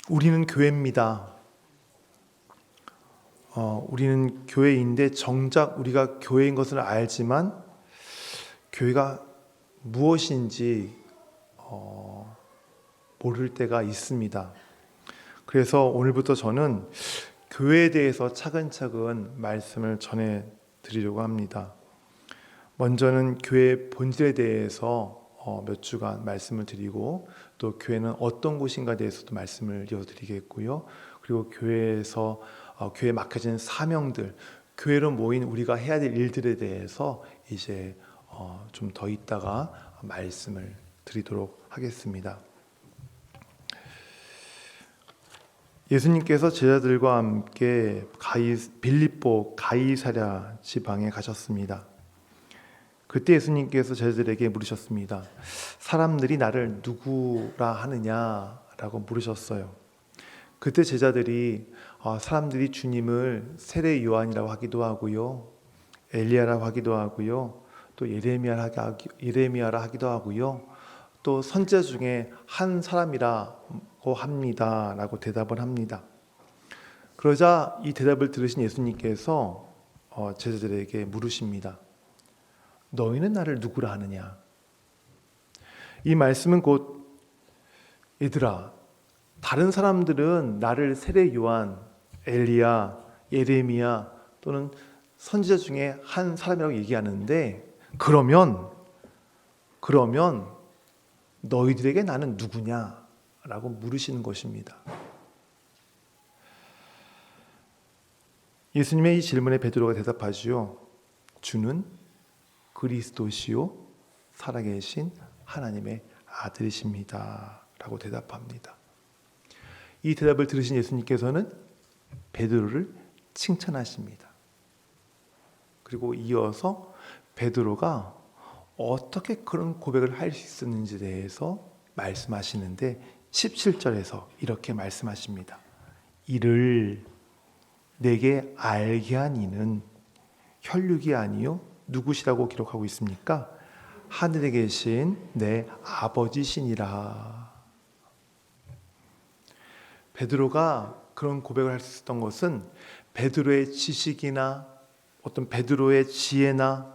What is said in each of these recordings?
우리는 교회입니다. 우리는 교회인데 정작 우리가 교회인 것을 알지만 교회가 무엇인지 모를 때가 있습니다. 그래서 오늘부터 저는 교회에 대해서 차근차근 말씀을 전해 드리려고 합니다. 먼저는 교회의 본질에 대해서 몇 주간 말씀을 드리고, 또 교회는 어떤 곳인가에 대해서도 말씀을 이어드리겠고요. 그리고 교회에서 교회에 맡겨진 사명들, 교회로 모인 우리가 해야 될 일들에 대해서 이제 좀 더 있다가 말씀을 드리도록 하겠습니다. 예수님께서 제자들과 함께 빌립보 가이사랴 지방에 가셨습니다. 그때 예수님께서 제자들에게 물으셨습니다. 사람들이 나를 누구라 하느냐라고 물으셨어요. 그때 제자들이 사람들이 주님을 세례 요한이라고 하기도 하고요, 엘리야라고 하기도 하고요, 또 예레미야라 하기도 하고요, 또 선지자 중에 한 사람이라고 합니다라고 대답을 합니다. 그러자 이 대답을 들으신 예수님께서 제자들에게 물으십니다. 너희는 나를 누구라 하느냐? 이 말씀은 곧 얘들아, 다른 사람들은 나를 세례 요한, 엘리야, 예레미야 또는 선지자 중에 한 사람이라고 얘기하는데, 그러면 너희들에게 나는 누구냐라고 물으시는 것입니다. 예수님의 이 질문에 베드로가 대답하지요. 주는 그리스도시요 살아계신 하나님의 아들이십니다 라고 대답합니다. 이 대답을 들으신 예수님께서는 베드로를 칭찬하십니다. 그리고 이어서 베드로가 어떻게 그런 고백을 할 수 있었는지에 대해서 말씀하시는데 17절에서 이렇게 말씀하십니다. 이를 내게 알게 한 이는 혈육이 아니요 누구시라고 기록하고 있습니까? 하늘에 계신 내 아버지시니라. 베드로가 그런 고백을 할 수 있었던 것은 베드로의 지식이나 어떤 베드로의 지혜나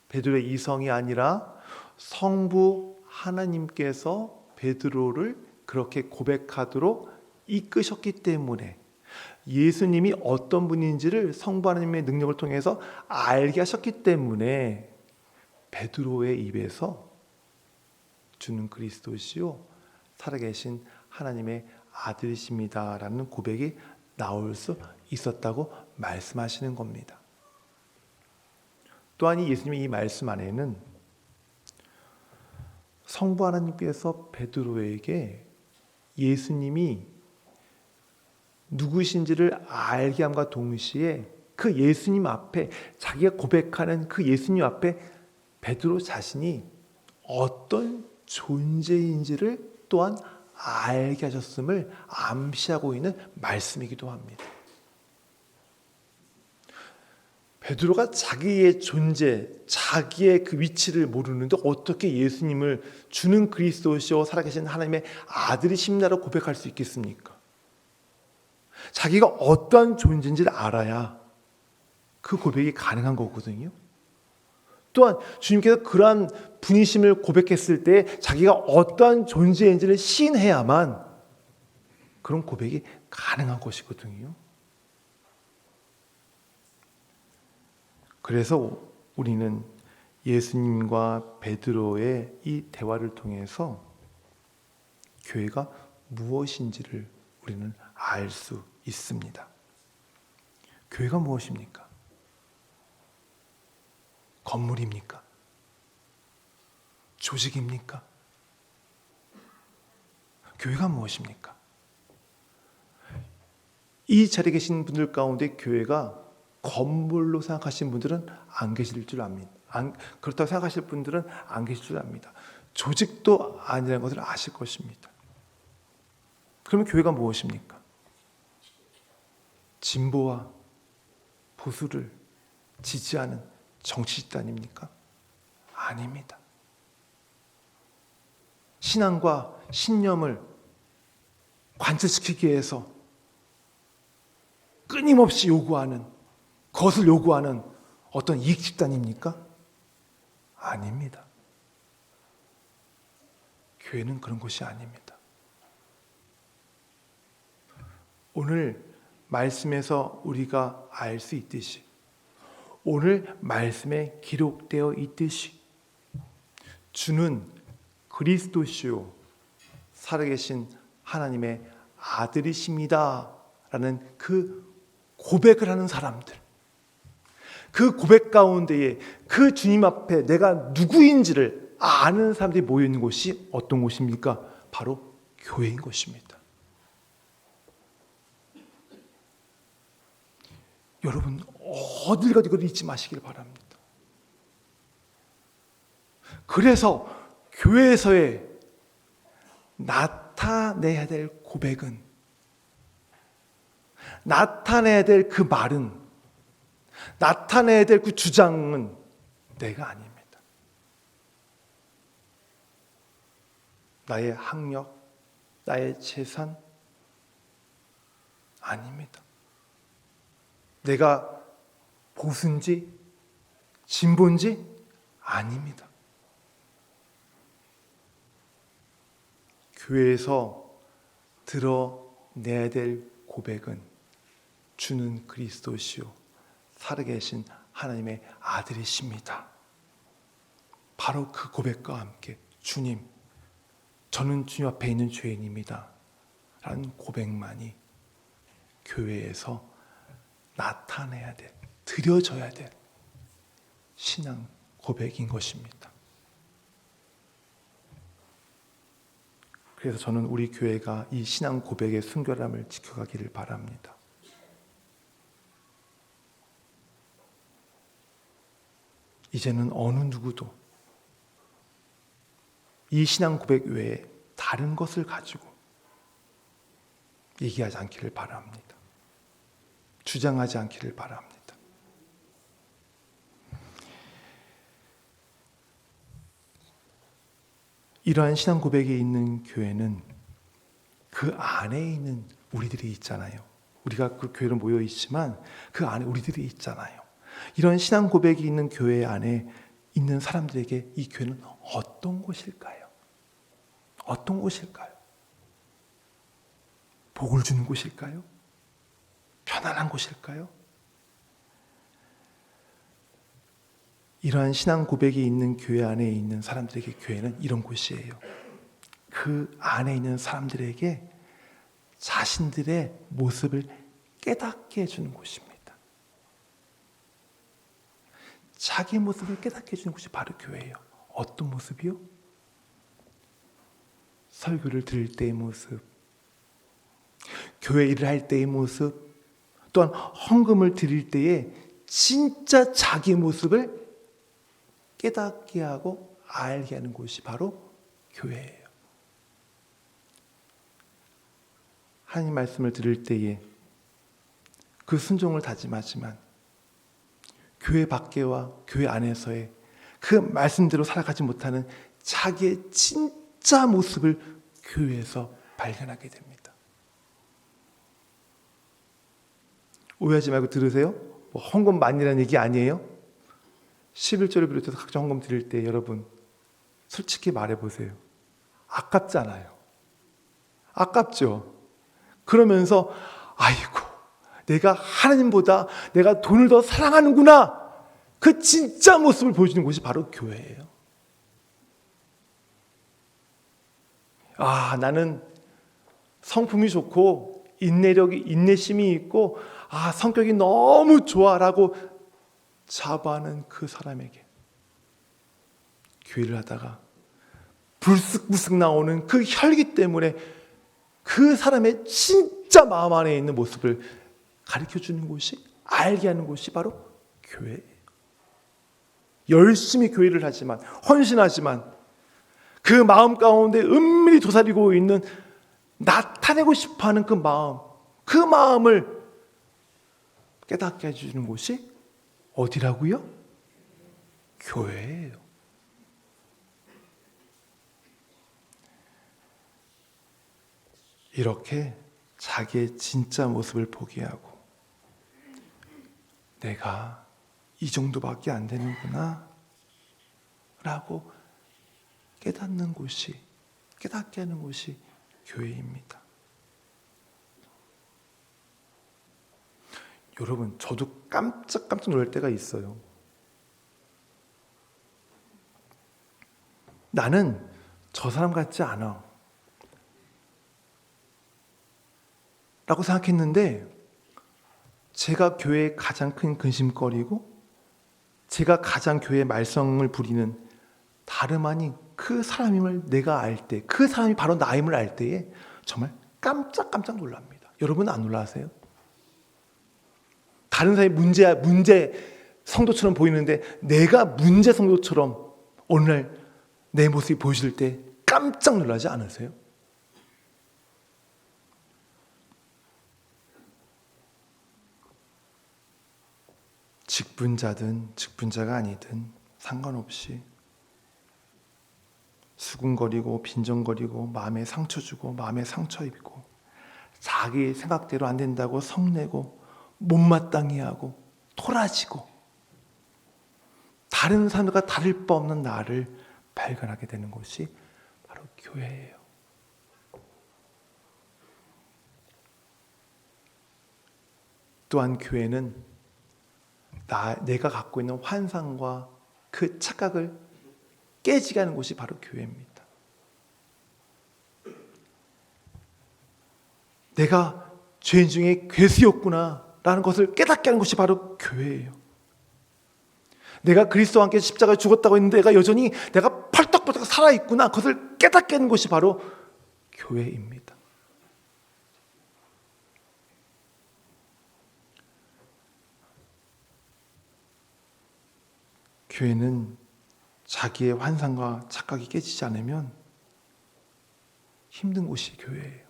베드로의 이성이 아니라 성부 하나님께서 베드로를 그렇게 고백하도록 이끄셨기 때문에, 예수님이 어떤 분인지를 성부 하나님의 능력을 통해서 알게 하셨기 때문에 베드로의 입에서 주는 그리스도시요 살아계신 하나님의 아들이십니다라는 고백이 나올 수 있었다고 말씀하시는 겁니다. 또한 예수님의 이 말씀 안에는 성부 하나님께서 베드로에게 예수님이 누구신지를 알게 함과 동시에 그 예수님 앞에, 자기가 고백하는 그 예수님 앞에 베드로 자신이 어떤 존재인지를 또한 알게 하셨음을 암시하고 있는 말씀이기도 합니다. 베드로가 자기의 존재, 자기의 그 위치를 모르는데 어떻게 예수님을 주는 그리스도시요 살아계신 하나님의 아들이십니다라고 고백할 수 있겠습니까? 자기가 어떠한 존재인지를 알아야 그 고백이 가능한 거거든요. 또한 주님께서 그러한 분이심을 고백했을 때 자기가 어떠한 존재인지를 시인해야만 그런 고백이 가능한 것이거든요. 그래서 우리는 예수님과 베드로의 이 대화를 통해서 교회가 무엇인지를 우리는 알 수 있습니다. 교회가 무엇입니까? 건물입니까? 조직입니까? 교회가 무엇입니까? 이 자리에 계신 분들 가운데 교회가 건물로 생각하시는 분들은 안 계실 줄 압니다. 그렇다고 생각하실 분들은 안 계실 줄 압니다. 조직도 아니라는 것을 아실 것입니다. 그러면 교회가 무엇입니까? 진보와 보수를 지지하는 정치 집단입니까? 아닙니다. 신앙과 신념을 관철시키기 위해서 끊임없이 요구하는, 그것을 요구하는 어떤 이익 집단입니까? 아닙니다. 교회는 그런 곳이 아닙니다. 오늘 말씀에서 우리가 알 수 있듯이, 오늘 말씀에 기록되어 있듯이 주는 그리스도시요 살아계신 하나님의 아들이십니다 라는 그 고백을 하는 사람들, 그 고백 가운데에 그 주님 앞에 내가 누구인지를 아는 사람들이 모여있는 곳이 어떤 곳입니까? 바로 교회인 것입니다. 여러분 어딜 가도 이걸 잊지 마시길 바랍니다. 그래서 교회에서의 나타내야 될 고백은, 나타내야 될 그 말은, 나타내야 될 그 주장은 내가 아닙니다. 나의 학력, 나의 재산 아닙니다. 내가 보수인지 진보인지 아닙니다. 교회에서 드러내야 될 고백은 주는 그리스도시요 살아계신 하나님의 아들이십니다. 바로 그 고백과 함께 주님, 저는 주님 앞에 있는 죄인입니다 라는 고백만이 교회에서 나타내야 될, 드려져야 될 신앙 고백인 것입니다. 그래서 저는 우리 교회가 이 신앙 고백의 순결함을 지켜가기를 바랍니다. 이제는 어느 누구도 이 신앙 고백 외에 다른 것을 가지고 얘기하지 않기를 바랍니다. 주장하지 않기를 바랍니다. 이러한 신앙 고백이 있는 교회는 그 안에 있는 우리들이 있잖아요. 우리가 그 교회로 모여 있지만 그 안에 우리들이 있잖아요. 이런 신앙 고백이 있는 교회 안에 있는 사람들에게 이 교회는 어떤 곳일까요? 어떤 곳일까요? 복을 주는 곳일까요? 편안한 곳일까요? 이러한 신앙 고백이 있는 교회 안에 있는 사람들에게 교회는 이런 곳이에요. 그 안에 있는 사람들에게 자신들의 모습을 깨닫게 해주는 곳입니다. 자기 모습을 깨닫게 해주는 곳이 바로 교회예요. 어떤 모습이요? 설교를 들을 때의 모습, 교회 일을 할 때의 모습, 또한 헌금을 드릴 때에 진짜 자기 모습을 깨닫게 하고 알게 하는 곳이 바로 교회예요. 하나님 말씀을 들을 때에 그 순종을 다짐하지만 교회 밖에와 교회 안에서의 그 말씀대로 살아가지 못하는 자기의 진짜 모습을 교회에서 발견하게 됩니다. 오해하지 말고 들으세요. 뭐 헌금 많이라는 얘기 아니에요. 11조를 비롯해서 각종 헌금 드릴 때 여러분 솔직히 말해보세요. 아깝잖아요. 아깝죠. 그러면서 아이고 내가 하나님보다 내가 돈을 더 사랑하는구나, 그 진짜 모습을 보여주는 곳이 바로 교회예요. 아, 나는 성품이 좋고 인내심이 있고 성격이 너무 좋아라고 자부하는 그 사람에게 교회를 하다가 불쑥불쑥 나오는 그 혈기 때문에 그 사람의 진짜 마음 안에 있는 모습을 가르쳐주는 곳이, 알게 하는 곳이 바로 교회예요. 열심히 교회를 하지만, 헌신하지만 그 마음 가운데 은밀히 도사리고 있는 나타내고 싶어하는 그 마음을 깨닫게 해주는 곳이 어디라고요? 교회예요. 이렇게 자기의 진짜 모습을 포기하고 내가 이 정도밖에 안 되는구나 라고 깨닫게 하는 곳이 교회입니다. 여러분, 저도 깜짝 놀랄 때가 있어요. 나는 저 사람 같지 않아 라고 생각했는데, 제가 교회의 가장 큰 근심거리고 제가 가장 교회의 말썽을 부리는 다름 아닌 그 사람임을 내가 알 때, 그 사람이 바로 나임을 알 때에 정말 깜짝 놀랍니다. 여러분 안 놀라세요? 다른 사람이 문제 성도처럼 보이는데 내가 문제 성도처럼 어느 날 내 모습이 보이실 때 깜짝 놀라지 않으세요? 직분자든 직분자가 아니든 상관없이 수군거리고 빈정거리고 마음에 상처 주고 마음에 상처 입고 자기 생각대로 안 된다고 성내고 못마땅해 하고 토라지고 다른 사람들과 다를 바 없는 나를 발견하게 되는 곳이 바로 교회예요. 또한 교회는 내가 갖고 있는 환상과 그 착각을 깨지게 하는 곳이 바로 교회입니다. 내가 죄인 중에 괴수였구나 라는 것을 깨닫게 하는 곳이 바로 교회예요. 내가 그리스도와 함께 십자가에 죽었다고 했는데 내가 펄떡펄떡 살아있구나, 그것을 깨닫게 하는 곳이 바로 교회입니다. 교회는 자기의 환상과 착각이 깨지지 않으면 힘든 곳이 교회예요.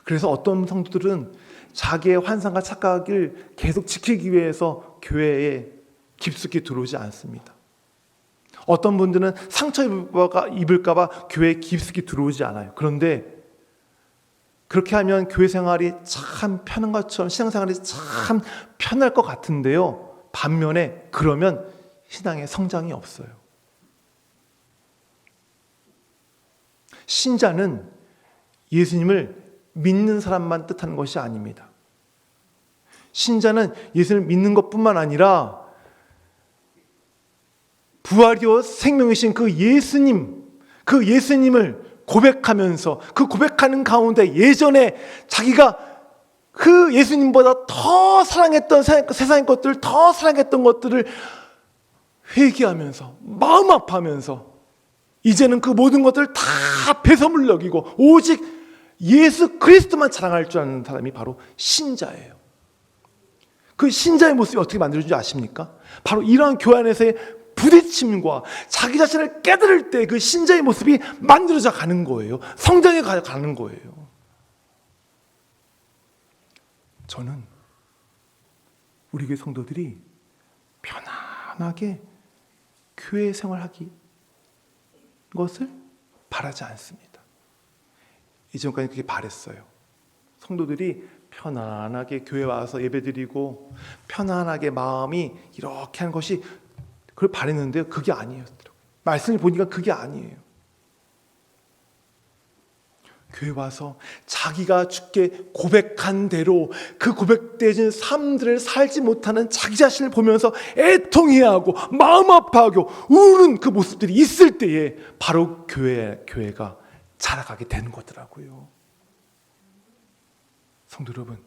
그래서 어떤 성도들은 자기의 환상과 착각을 계속 지키기 위해서 교회에 깊숙이 들어오지 않습니다. 어떤 분들은 상처 입을까 봐 교회에 깊숙이 들어오지 않아요. 그런데 그렇게 하면 교회 생활이 참 편한 것처럼 신앙생활이 참 편할 것 같은데요. 반면에 그러면 신앙의 성장이 없어요. 신자는 예수님을 믿는 사람만 뜻하는 것이 아닙니다. 신자는 예수님을 믿는 것뿐만 아니라 부활이요 생명이신 그 예수님을 고백하면서 그 고백하는 가운데 예전에 자기가 그 예수님보다 더 사랑했던 세상의 것들을 더 사랑했던 것들을 회개하면서 마음 아파하면서 이제는 그 모든 것들을 다 배설물 여기고 오직 예수 그리스도만 자랑할 줄 아는 사람이 바로 신자예요. 그 신자의 모습이 어떻게 만들어진지 아십니까? 바로 이러한 교회 안에서의 부딪힘과 자기 자신을 깨달을 때 그 신자의 모습이 만들어져 가는 거예요. 성장해 가는 거예요. 저는 우리 교회 성도들이 편안하게 교회 생활하기 것을 바라지 않습니다. 이전까지 그렇게 바랬어요. 성도들이 편안하게 교회 와서 예배드리고 편안하게 마음이 이렇게 하는 것이 그걸 바랬는데요. 그게 아니에요. 말씀을 보니까 그게 아니에요. 교회 와서 자기가 주께 고백한 대로 그 고백되어진 삶들을 살지 못하는 자기 자신을 보면서 애통해하고 마음 아파하고 우는 그 모습들이 있을 때에 바로 교회가 자라가게 되는 거더라고요. 성도 여러분,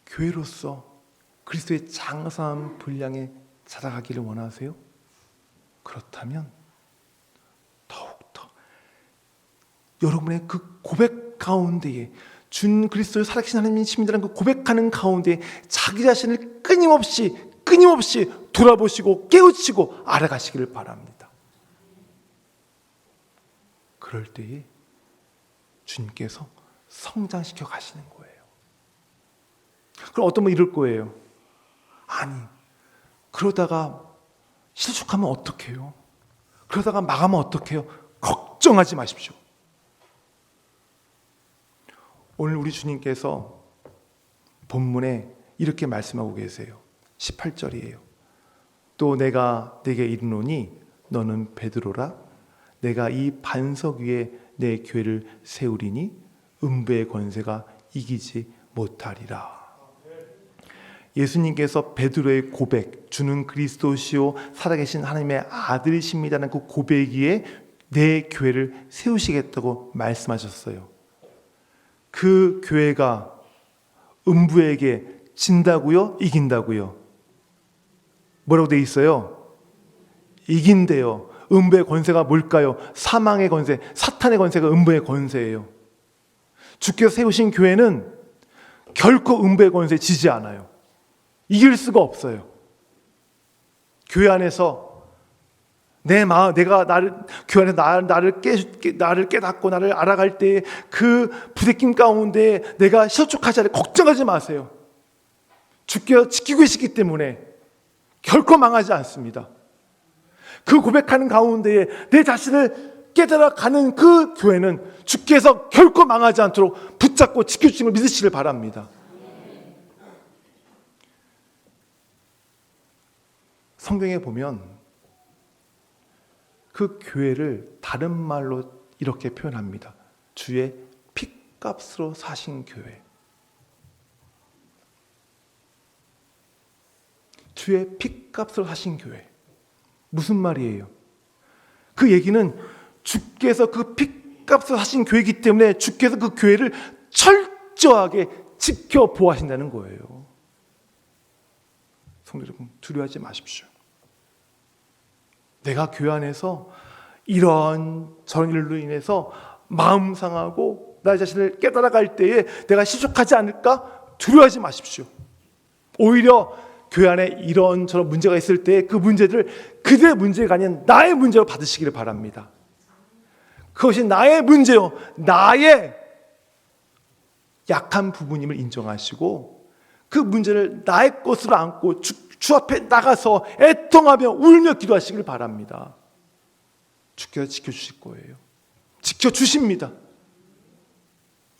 교회로서 그리스도의 장성한 분량에 자라가기를 원하세요? 그렇다면 더욱더 여러분의 그 고백 가운데에 준 그리스도의 살아계신 하나님의 시민들은 그 고백하는 가운데 자기 자신을 끊임없이 돌아보시고 깨우치고 알아가시기를 바랍니다. 그럴 때에 주님께서 성장시켜 가시는 거예요. 그럼 어떤 분 이럴 거예요. 아니, 그러다가 실족하면 어떡해요? 그러다가 망하면 어떡해요? 걱정하지 마십시오. 오늘 우리 주님께서 본문에 이렇게 말씀하고 계세요. 18절이에요. 또 내가 네게 이르노니 너는 베드로라. 내가 이 반석 위에 내 교회를 세우리니 음부의 권세가 이기지 못하리라. 예수님께서 베드로의 고백, 주는 그리스도시요 살아계신 하나님의 아들이십니다는 그 고백에 내 교회를 세우시겠다고 말씀하셨어요. 그 교회가 음부에게 진다고요? 이긴다고요? 뭐라고 돼 있어요? 이긴대요. 음부의 권세가 뭘까요? 사망의 권세, 사탄의 권세가 음부의 권세예요. 주께서 세우신 교회는 결코 음부의 권세에 지지 않아요. 이길 수가 없어요. 교회 안에서 내가 교회 안에서 나를 깨닫고 나를 알아갈 때 그 부대낌 가운데 내가 실족하지 않을 걱정하지 마세요. 주께서 지키고 계시기 때문에 결코 망하지 않습니다. 그 고백하는 가운데에 내 자신을 깨달아가는 그 교회는 주께서 결코 망하지 않도록 붙잡고 지켜주시는 걸 믿으시길 바랍니다. 성경에 보면 그 교회를 다른 말로 이렇게 표현합니다. 주의 핏값으로 사신 교회. 주의 핏값으로 사신 교회. 무슨 말이에요? 그 얘기는 주께서 그 핏값으로 사신 교회이기 때문에 주께서 그 교회를 철저하게 지켜보아하신다는 거예요. 성도 여러분, 두려워하지 마십시오. 내가 교회 안에서 이런 저런 일로 인해서 마음 상하고 나 자신을 깨달아갈 때에 내가 실족하지 않을까? 두려워하지 마십시오. 오히려 교회 안에 이런 저런 문제가 있을 때 그 문제를 그들의 문제가 아닌 나의 문제로 받으시기를 바랍니다. 그것이 나의 문제요, 나의 약한 부분임을 인정하시고 그 문제를 나의 것으로 안고 주 앞에 나가서 애통하며 울며 기도하시길 바랍니다. 주께서 지켜주실 거예요. 지켜주십니다.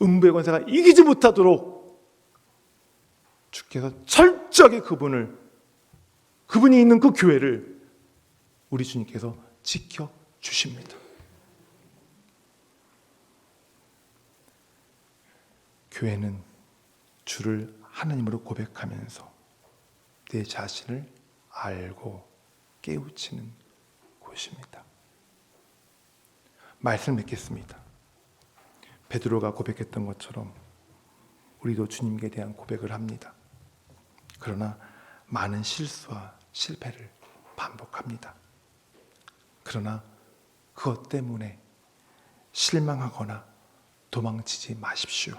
음부의 권세가 이기지 못하도록 주께서 철저하게 그분이 있는 그 교회를 우리 주님께서 지켜주십니다. 교회는 주를 하나님으로 고백하면서 내 자신을 알고 깨우치는 곳입니다. 말씀 맺겠습니다. 베드로가 고백했던 것처럼 우리도 주님께 대한 고백을 합니다. 그러나 많은 실수와 실패를 반복합니다. 그러나 그것 때문에 실망하거나 도망치지 마십시오.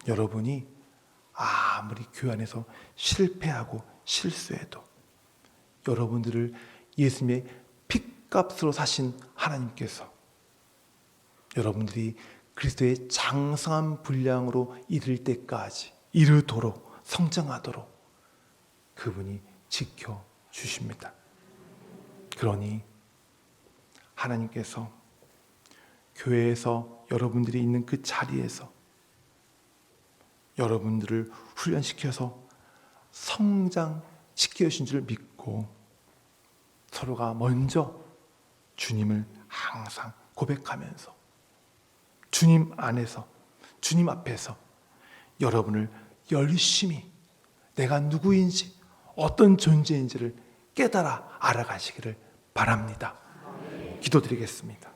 여러분이 아무리 교회 안에서 실패하고 실수해도 여러분들을 예수님의 핏값으로 사신 하나님께서 여러분들이 그리스도의 장성한 분량으로 이르도록 성장하도록 그분이 지켜주십니다. 그러니 하나님께서 교회에서 여러분들이 있는 그 자리에서 여러분들을 훈련시켜서 성장시켜 주신 줄 믿고 서로가 먼저 주님을 항상 고백하면서 주님 안에서 주님 앞에서 여러분을 열심히 내가 누구인지 어떤 존재인지를 깨달아 알아가시기를 바랍니다. 기도드리겠습니다.